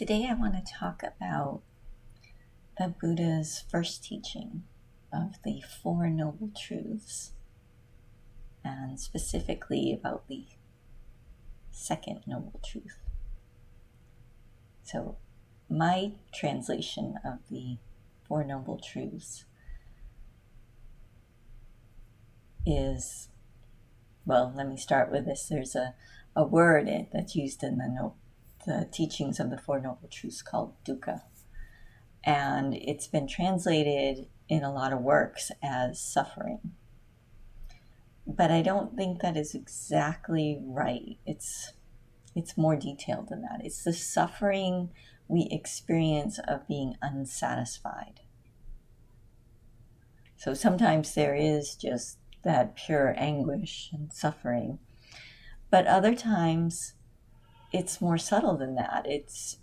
Today I want to talk about the Buddha's first teaching of the Four Noble Truths, and specifically about the second Noble Truth. So my translation of the Four Noble Truths is, well, let me start with this. There's a word that's used in the teachings of the Four Noble Truths called dukkha. And it's been translated in a lot of works as suffering. But I don't think that is exactly right. It's more detailed than that. It's the suffering we experience of being unsatisfied. So sometimes there is just that pure anguish and suffering. But other times it's more subtle than that. It's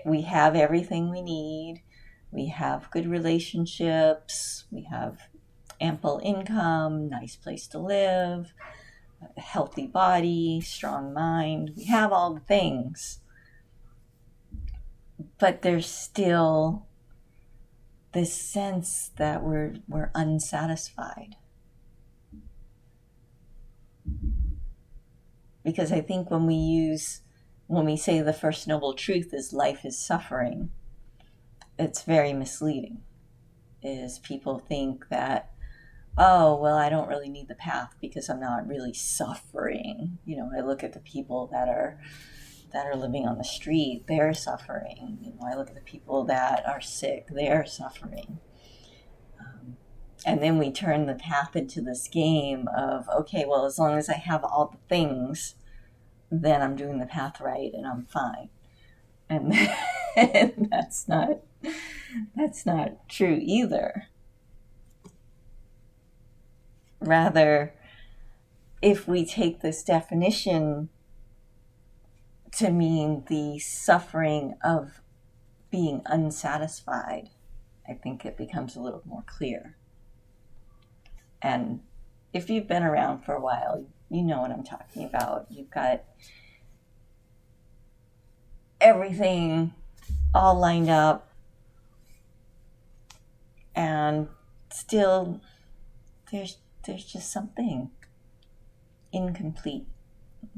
we have everything we need. We have good relationships. We have ample income, nice place to live, a healthy body, strong mind. We have all the things. But there's still this sense that we're unsatisfied. Because I think when we say the first noble truth is life is suffering, it's very misleading. Is people think that, oh, well, I don't really need the path because I'm not really suffering. I look at the people that are living on the street, they're suffering. I look at the people that are sick, they're suffering. And then we turn the path into this game of, okay, well, as long as I have all the things, then I'm doing the path right and I'm fine. And that's not true either. Rather, if we take this definition to mean the suffering of being unsatisfied, I think it becomes a little more clear. And if you've been around for a while, you know what I'm talking about. You've got everything all lined up, and still there's just something incomplete.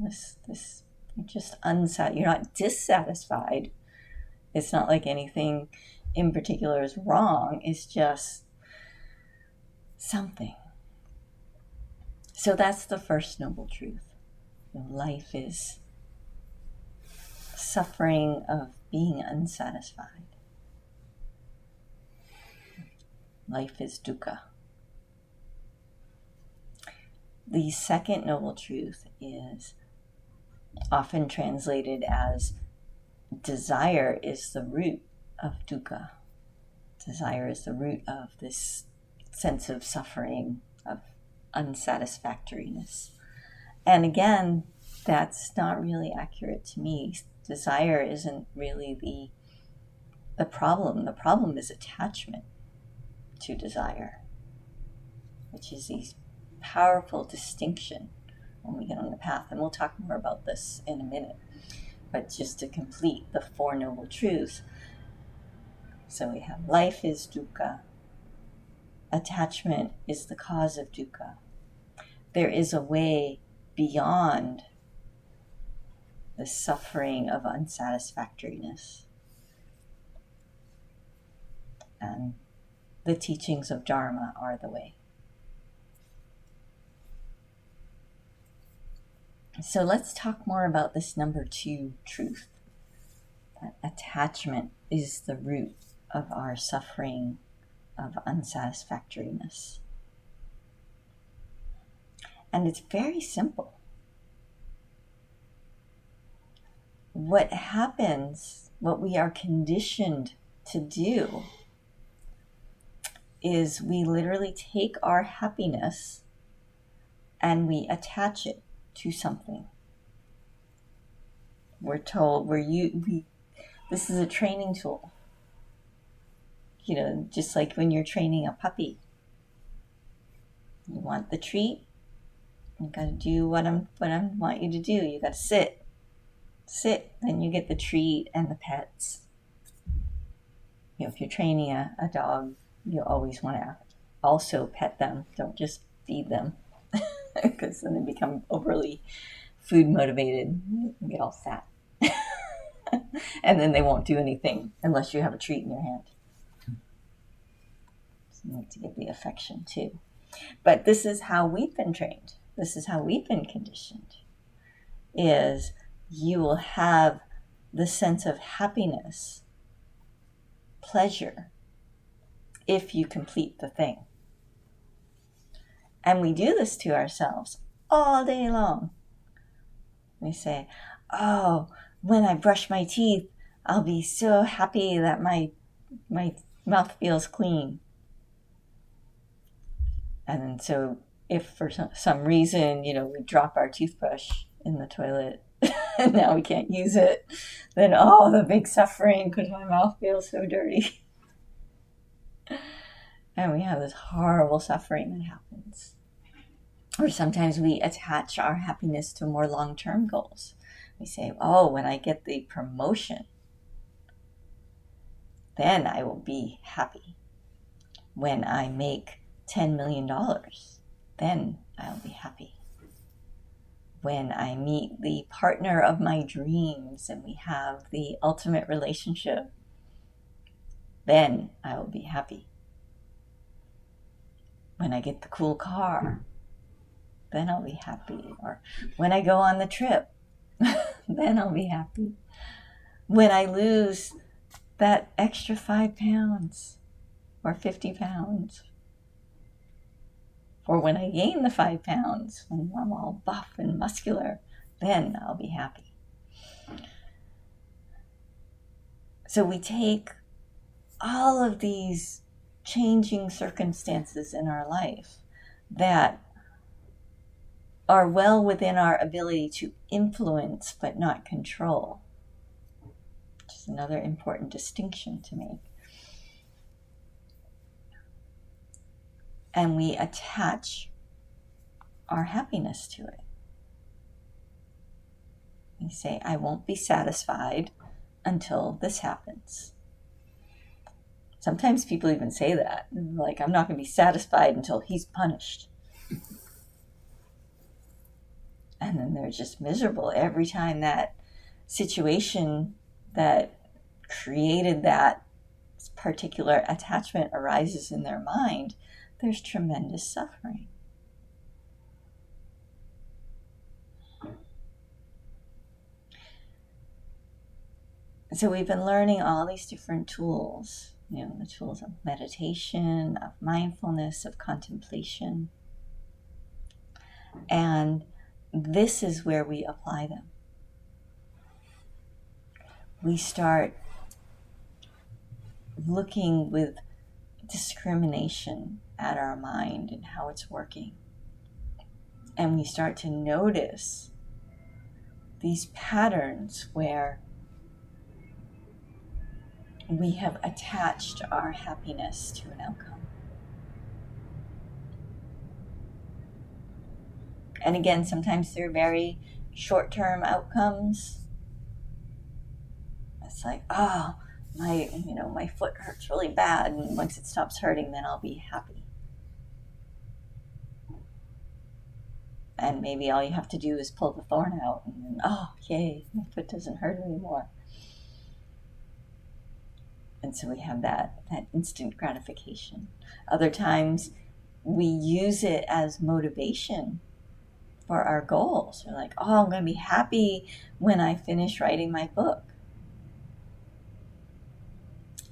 This you're just unsatisfied. You're not dissatisfied. It's not like anything in particular is wrong. It's just something. So that's the first noble truth. Life is suffering of being unsatisfied. Life is dukkha. The second noble truth is often translated as desire is the root of dukkha. Desire is the root of this sense of suffering, of unsatisfactoriness. And again, that's not really accurate to me. Desire isn't really the problem. The problem is attachment to desire, which is a powerful distinction when we get on the path. And we'll talk more about this in a minute. But just to complete the Four Noble Truths. So we have life is dukkha. Attachment is the cause of dukkha. There is a way beyond the suffering of unsatisfactoriness. And the teachings of Dharma are the way. So let's talk more about this number 2 truth. That attachment is the root of our suffering of unsatisfactoriness. And it's very simple. What happens, what we are conditioned to do, is we literally take our happiness and we attach it to something. We're told this is a training tool. Just like when you're training a puppy. You want the treat, you got to do what I want you to do. You got to sit. sit, then you get the treat and the pets. If you're training a dog, you always want to also pet them. Don't just feed them, because then they become overly food motivated and get all fat. And then they won't do anything unless you have a treat in your hand. So you need to get the affection too. But this is how we've been trained. This is how we've been conditioned. Is you will have the sense of happiness, pleasure, if you complete the thing. And we do this to ourselves all day long. We say, oh, when I brush my teeth, I'll be so happy that my mouth feels clean. And so if for some reason, we drop our toothbrush in the toilet and now we can't use it, then, the big suffering because my mouth feels so dirty. And we have this horrible suffering that happens. Or sometimes we attach our happiness to more long-term goals. We say, when I get the promotion, then I will be happy. When I make $10 million, then I'll be happy. When I meet the partner of my dreams and we have the ultimate relationship, then I will be happy. When I get the cool car, then I'll be happy. Or when I go on the trip, then I'll be happy. When I lose that extra 5 pounds or 50 pounds. Or when I gain the 5 pounds, when I'm all buff and muscular, then I'll be happy. So we take all of these changing circumstances in our life that are well within our ability to influence but not control, which is another important distinction to make. And we attach our happiness to it. We say, I won't be satisfied until this happens. Sometimes people even say that, like, I'm not going to be satisfied until he's punished. And then they're just miserable every time that situation that created that particular attachment arises in their mind. There's tremendous suffering. So we've been learning all these different tools, the tools of meditation, of mindfulness, of contemplation. And this is where we apply them. We start looking with discrimination at our mind and how it's working. And we start to notice these patterns where we have attached our happiness to an outcome. And again, sometimes they're very short-term outcomes. It's like, my foot hurts really bad, and once it stops hurting, then I'll be happy. And maybe all you have to do is pull the thorn out, and then, yay, my foot doesn't hurt anymore. And so we have that instant gratification. Other times, we use it as motivation for our goals. We're like, I'm going to be happy when I finish writing my book.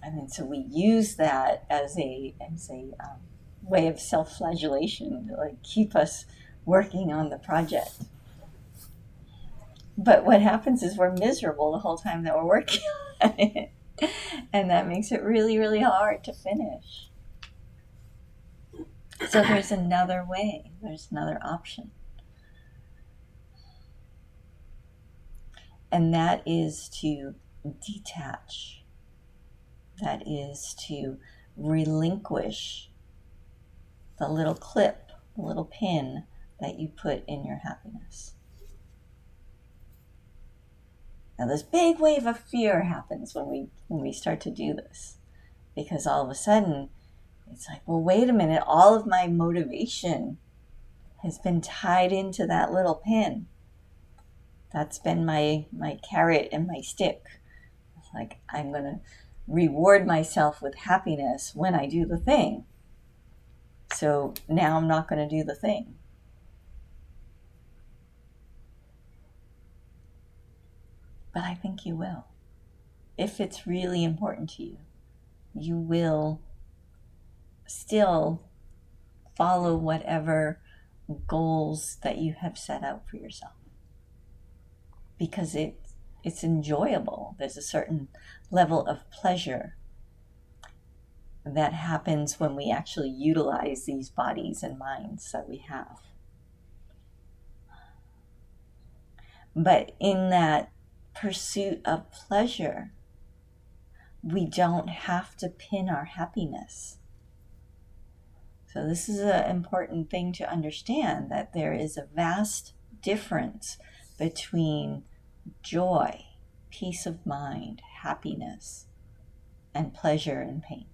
And then so we use that as a way of self-flagellation to keep us working on the project. But what happens is we're miserable the whole time that we're working on it. And that makes it really, really hard to finish. So there's another way. There's another option. And that is to detach. That is to relinquish the little clip, the little pin that you put in your happiness. Now this big wave of fear happens when we start to do this, because all of a sudden it's like, well, wait a minute, all of my motivation has been tied into that little pin. That's been my carrot and my stick. It's like, I'm going to reward myself with happiness when I do the thing. So now I'm not going to do the thing. But I think you will. If it's really important to you, you will still follow whatever goals that you have set out for yourself. Because it's enjoyable. There's a certain level of pleasure that happens when we actually utilize these bodies and minds that we have. But in that pursuit of pleasure, we don't have to pin our happiness. So this is an important thing to understand, that there is a vast difference between joy, peace of mind, happiness, and pleasure and pain.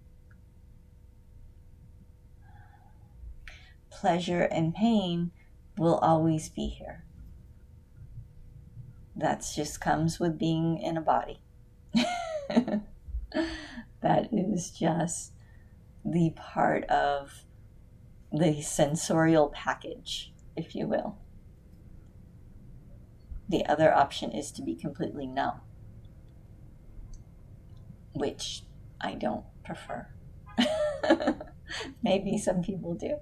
Pleasure and pain will always be here. That just comes with being in a body. That is just the part of the sensorial package, if you will. The other option is to be completely numb, which I don't prefer. Maybe some people do,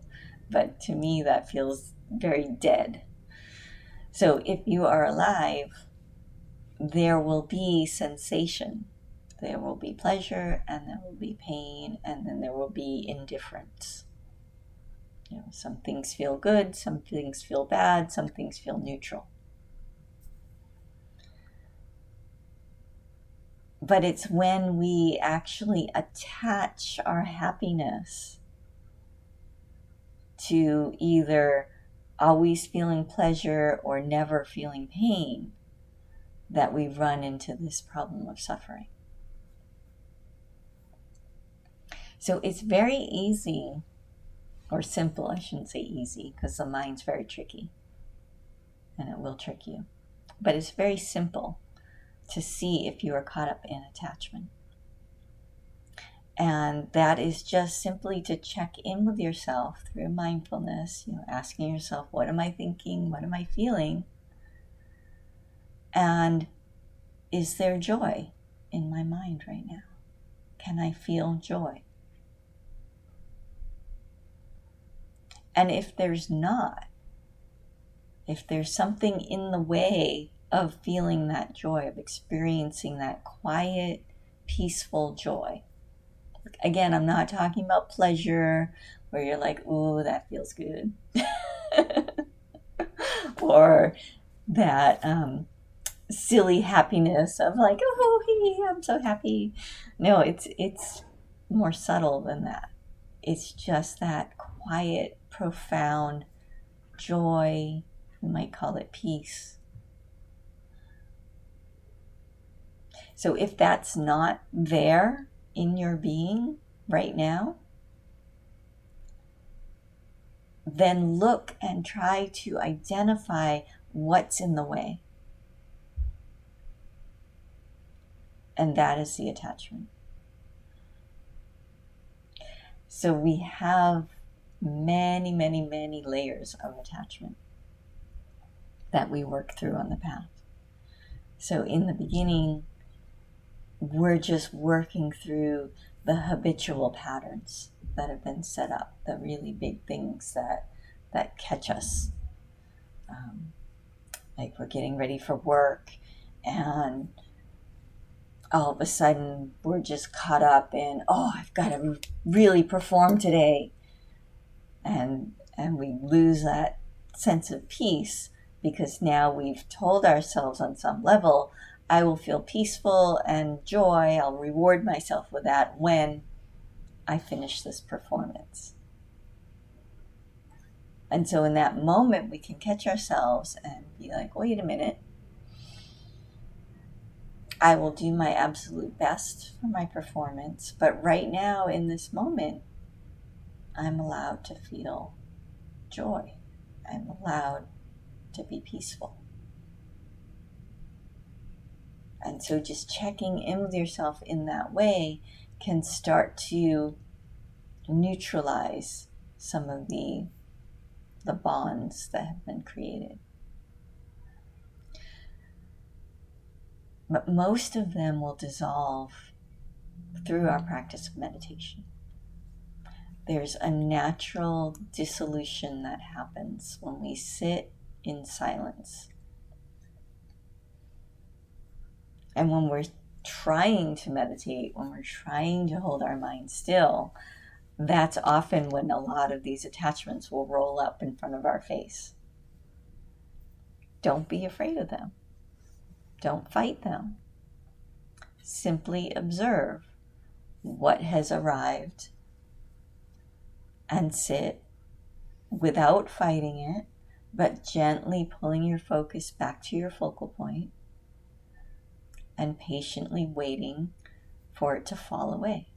but to me that feels very dead. So if you are alive, there will be sensation. There will be pleasure, and there will be pain, and then there will be indifference. Some things feel good, some things feel bad, some things feel neutral. But it's when we actually attach our happiness to either always feeling pleasure or never feeling pain that we run into this problem of suffering. So it's very easy, or simple, I shouldn't say easy, because the mind's very tricky and it will trick you. But it's very simple to see if you are caught up in attachment. And that is just simply to check in with yourself through mindfulness, asking yourself, what am I thinking? What am I feeling? And is there joy in my mind right now? Can I feel joy? And if there's not, if there's something in the way of feeling that joy, of experiencing that quiet, peaceful joy. Again, I'm not talking about pleasure where you're like, ooh, that feels good. Or that silly happiness of like, oh, hey, I'm so happy. No, it's more subtle than that. It's just that quiet, profound joy. We might call it peace. So if that's not there in your being right now, then look and try to identify what's in the way. And that is the attachment. So we have many, many, many layers of attachment that we work through on the path. So in the beginning, we're just working through the habitual patterns that have been set up, the really big things that catch us. Like we're getting ready for work and all of a sudden we're just caught up in, oh, I've got to really perform today. And we lose that sense of peace because now we've told ourselves on some level, I will feel peaceful and joy. I'll reward myself with that when I finish this performance. And so in that moment, we can catch ourselves and be like, wait a minute. I will do my absolute best for my performance, but right now in this moment, I'm allowed to feel joy. I'm allowed to be peaceful. And so just checking in with yourself in that way can start to neutralize some of the bonds that have been created. But most of them will dissolve through our practice of meditation. There's a natural dissolution that happens when we sit in silence. And when we're trying to meditate, when we're trying to hold our mind still, that's often when a lot of these attachments will roll up in front of our face. Don't be afraid of them. Don't fight them. Simply observe what has arrived and sit without fighting it, but gently pulling your focus back to your focal point and patiently waiting for it to fall away.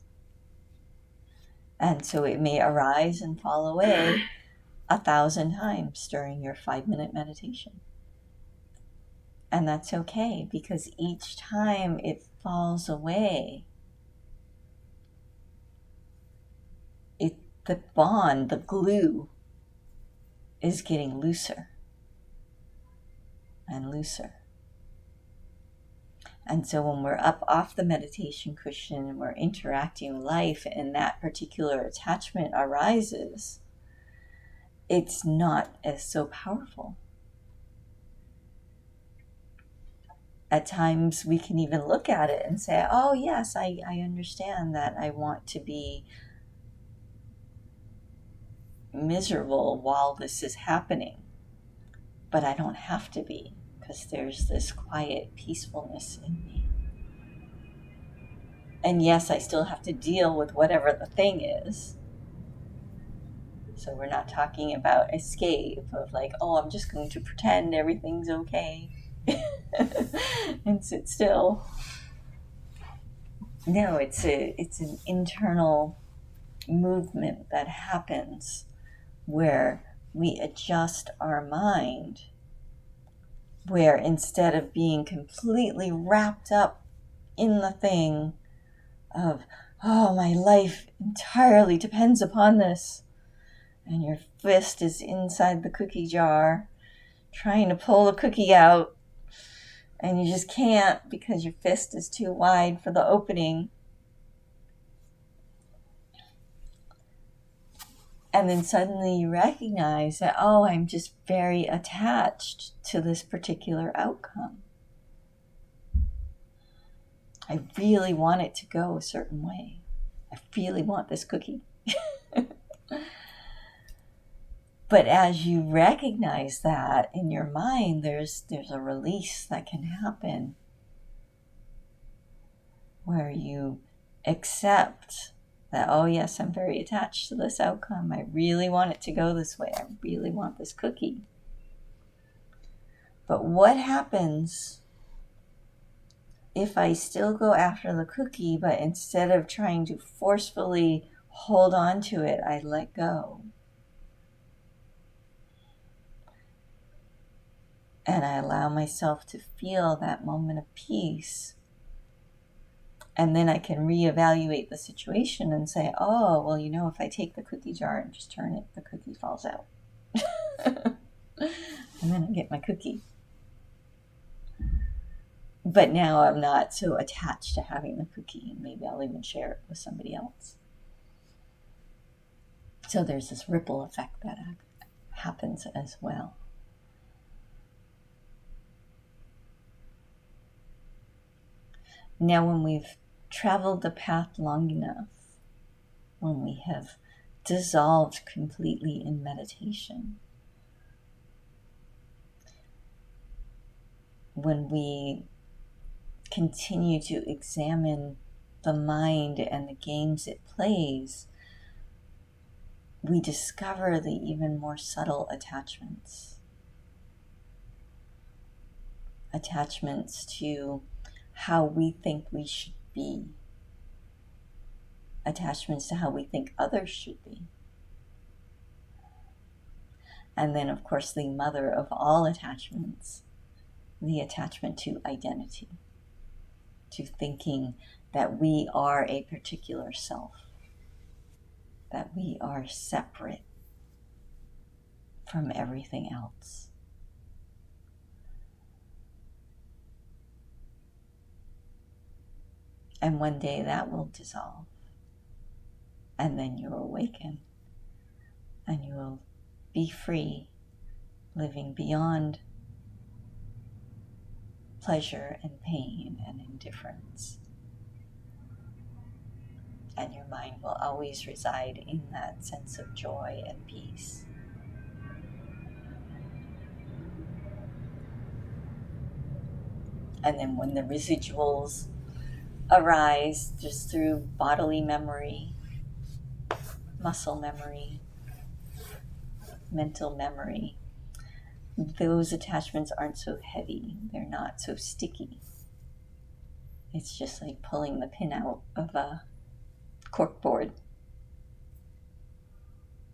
And so it may arise and fall away 1,000 times during your 5-minute meditation. And that's okay, because each time it falls away, the bond, the glue, is getting looser and looser. And so when we're up off the meditation cushion and we're interacting with life and that particular attachment arises, it's not as so powerful. At times we can even look at it and say, oh yes, I understand that I want to be miserable while this is happening, but I don't have to be, because there's this quiet peacefulness in me. And yes, I still have to deal with whatever the thing is. So we're not talking about escape of like, oh, I'm just going to pretend everything's okay and sit still. No, it's an internal movement that happens where we adjust our mind, where instead of being completely wrapped up in the thing of, oh, my life entirely depends upon this, and your fist is inside the cookie jar trying to pull the cookie out, and you just can't because your fist is too wide for the opening. And then suddenly you recognize that, oh, I'm just very attached to this particular outcome. I really want it to go a certain way. I really want this cookie. But as you recognize that in your mind, there's a release that can happen where you accept that, oh yes, I'm very attached to this outcome. I really want it to go this way. I really want this cookie. But what happens if I still go after the cookie, but instead of trying to forcefully hold on to it, I let go? And I allow myself to feel that moment of peace. And then I can reevaluate the situation and say, oh, well, if I take the cookie jar and just turn it, the cookie falls out. And then I get my cookie. But now I'm not so attached to having the cookie, and maybe I'll even share it with somebody else. So there's this ripple effect that happens as well. Now, when we've traveled the path long enough, when we have dissolved completely in meditation, when we continue to examine the mind and the games it plays, we discover the even more subtle attachments. Attachments to how we think we should be, attachments to how we think others should be. And then, of course, the mother of all attachments, the attachment to identity, to thinking that we are a particular self, that we are separate from everything else. And one day that will dissolve. And then you'll awaken. And you will be free, living beyond pleasure and pain and indifference. And your mind will always reside in that sense of joy and peace. And then when the residuals arise just through bodily memory, muscle memory, mental memory, those attachments aren't so heavy. They're not so sticky. It's just like pulling the pin out of a corkboard.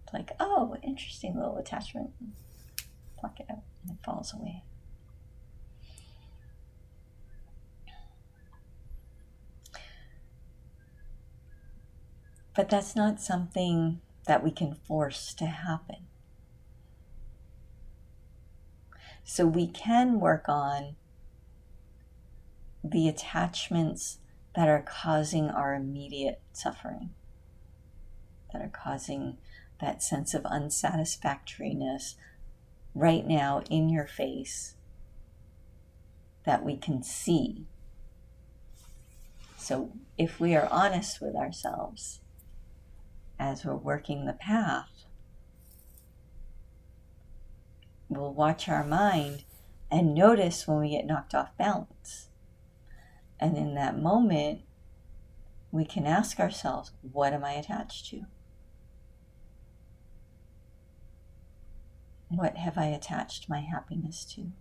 It's like, oh, interesting little attachment. Pluck it out and it falls away. But that's not something that we can force to happen. So we can work on the attachments that are causing our immediate suffering, that are causing that sense of unsatisfactoriness right now in your face that we can see. So if we are honest with ourselves as we're working the path, we'll watch our mind and notice when we get knocked off balance. And in that moment, we can ask ourselves, what am I attached to? What have I attached my happiness to?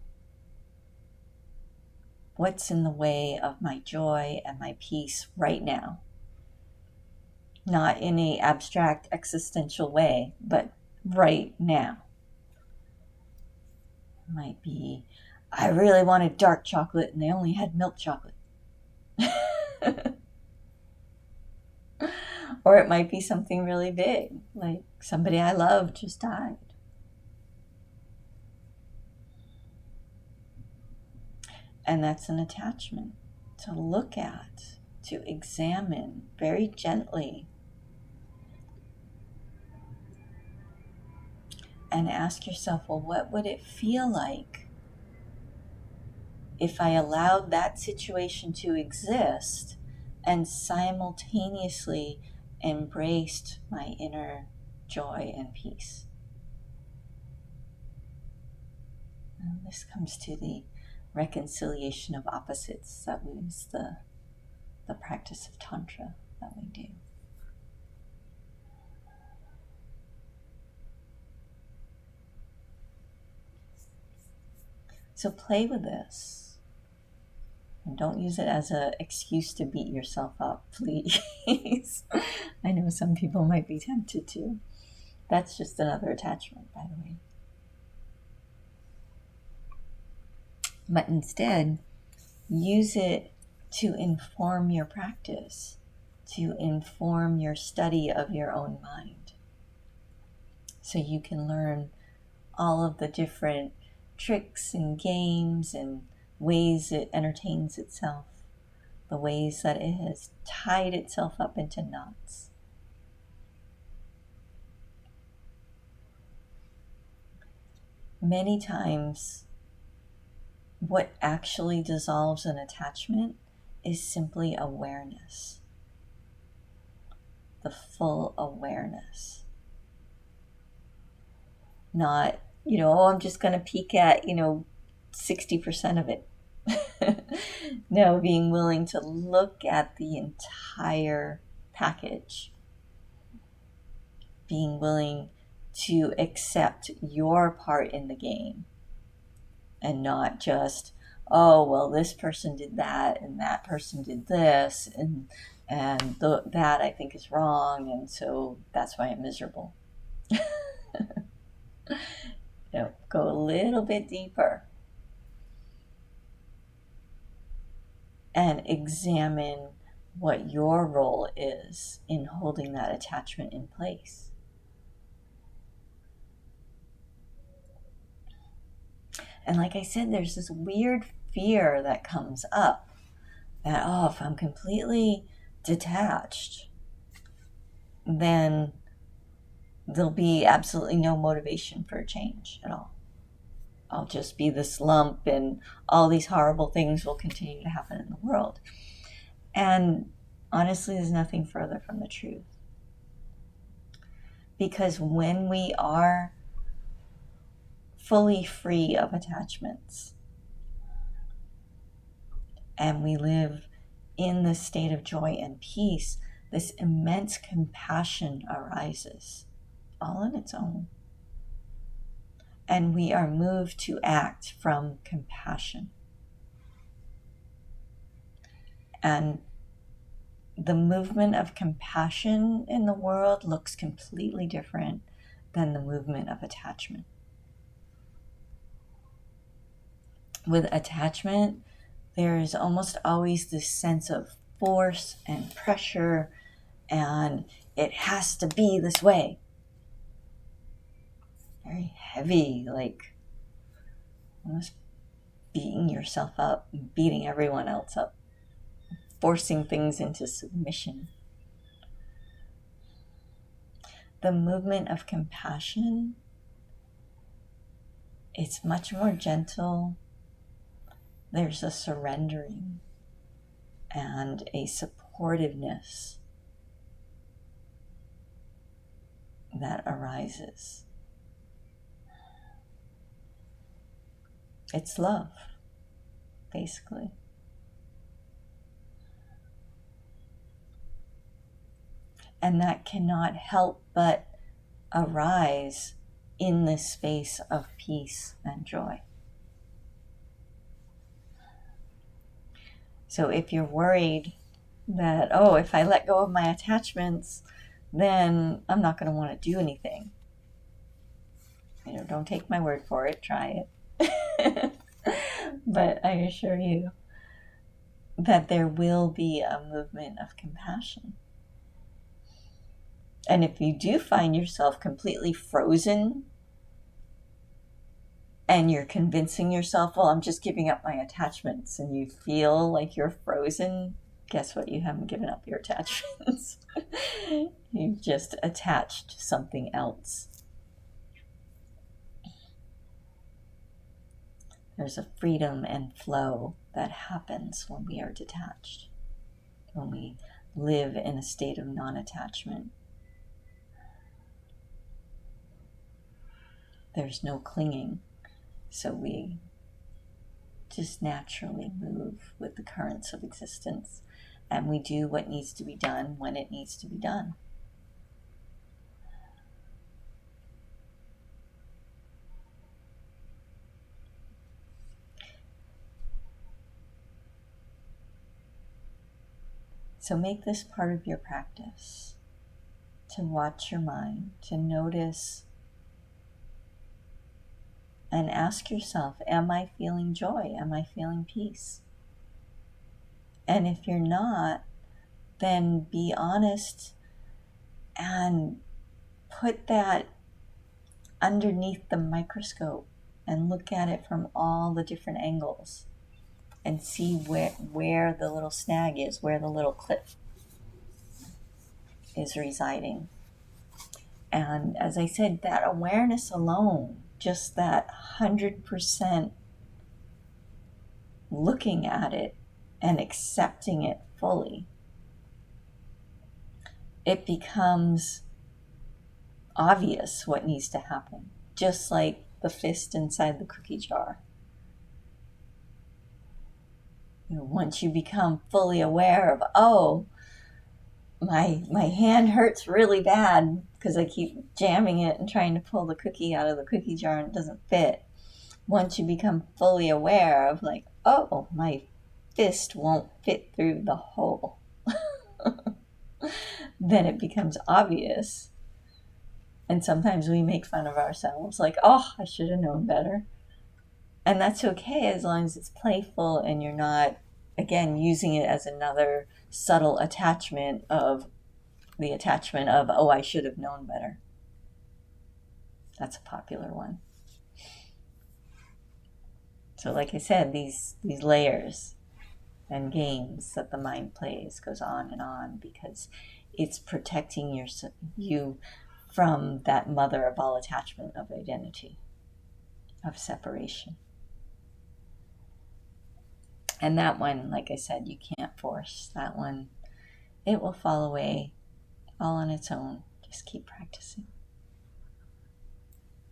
What's in the way of my joy and my peace right now? Not in an abstract existential way, but right now. It might be, I really wanted dark chocolate and they only had milk chocolate. Or it might be something really big, like somebody I love just died. And that's an attachment to look at, to examine very gently. And ask yourself, well, what would it feel like if I allowed that situation to exist and simultaneously embraced my inner joy and peace? And this comes to the reconciliation of opposites. That was the practice of Tantra that we do. So play with this. And don't use it as an excuse to beat yourself up, please. I know some people might be tempted to. That's just another attachment, by the way. But instead, use it to inform your practice, to inform your study of your own mind. So you can learn all of the different tricks and games and ways it entertains itself, the ways that it has tied itself up into knots. Many times, what actually dissolves an attachment is simply awareness. The full awareness. Not, oh, I'm just going to peek at, 60% of it. No, being willing to look at the entire package. Being willing to accept your part in the game. And not just, oh, well, this person did that and that person did this, that I think is wrong, and so that's why I'm miserable. Go a little bit deeper and examine what your role is in holding that attachment in place. And like I said, there's this weird fear that comes up that, oh, if I'm completely detached, then there'll be absolutely no motivation for a change at all. I'll just be this lump and all these horrible things will continue to happen in the world. And honestly, there's nothing further from the truth. Because when we are fully free of attachments and we live in the state of joy and peace, this immense compassion arises all on its own. And we are moved to act from compassion. And the movement of compassion in the world looks completely different than the movement of attachment. With attachment, there is almost always this sense of force and pressure, and it has to be this way. Very heavy, like almost beating yourself up, beating everyone else up, forcing things into submission. The movement of compassion, it's much more gentle. There's a surrendering and a supportiveness that arises. It's love, basically. And that cannot help but arise in this space of peace and joy. So if you're worried that, oh, if I let go of my attachments, then I'm not going to want to do anything. Don't take my word for it, try it. But I assure you that there will be a movement of compassion. And if you do find yourself completely frozen and you're convincing yourself, well, I'm just giving up my attachments, and you feel like you're frozen, guess what? You haven't given up your attachments. You've just attached something else. There's a freedom and flow that happens when we are detached, when we live in a state of non-attachment. There's no clinging, so we just naturally move with the currents of existence, and we do what needs to be done when it needs to be done. So make this part of your practice, to watch your mind, to notice and ask yourself, am I feeling joy? Am I feeling peace? And if you're not, then be honest and put that underneath the microscope and look at it from all the different angles and see where the little snag is, where the little clip is residing. And as I said, that awareness alone, just that 100% looking at it and accepting it fully, it becomes obvious what needs to happen, just like the fist inside the cookie jar. Once you become fully aware of, oh, my hand hurts really bad because I keep jamming it and trying to pull the cookie out of the cookie jar and it doesn't fit. Once you become fully aware of, like, oh, my fist won't fit through the hole, then it becomes obvious. And sometimes we make fun of ourselves, like, oh, I should have known better. And that's okay as long as it's playful and you're not, again, using it as another subtle attachment of the attachment of, oh, I should have known better. That's a popular one. So like I said, these layers and games that the mind plays goes on because it's protecting you from that mother of all attachment of identity, of separation. And that one, like I said, you can't force. That one, it will fall away all on its own. Just keep practicing.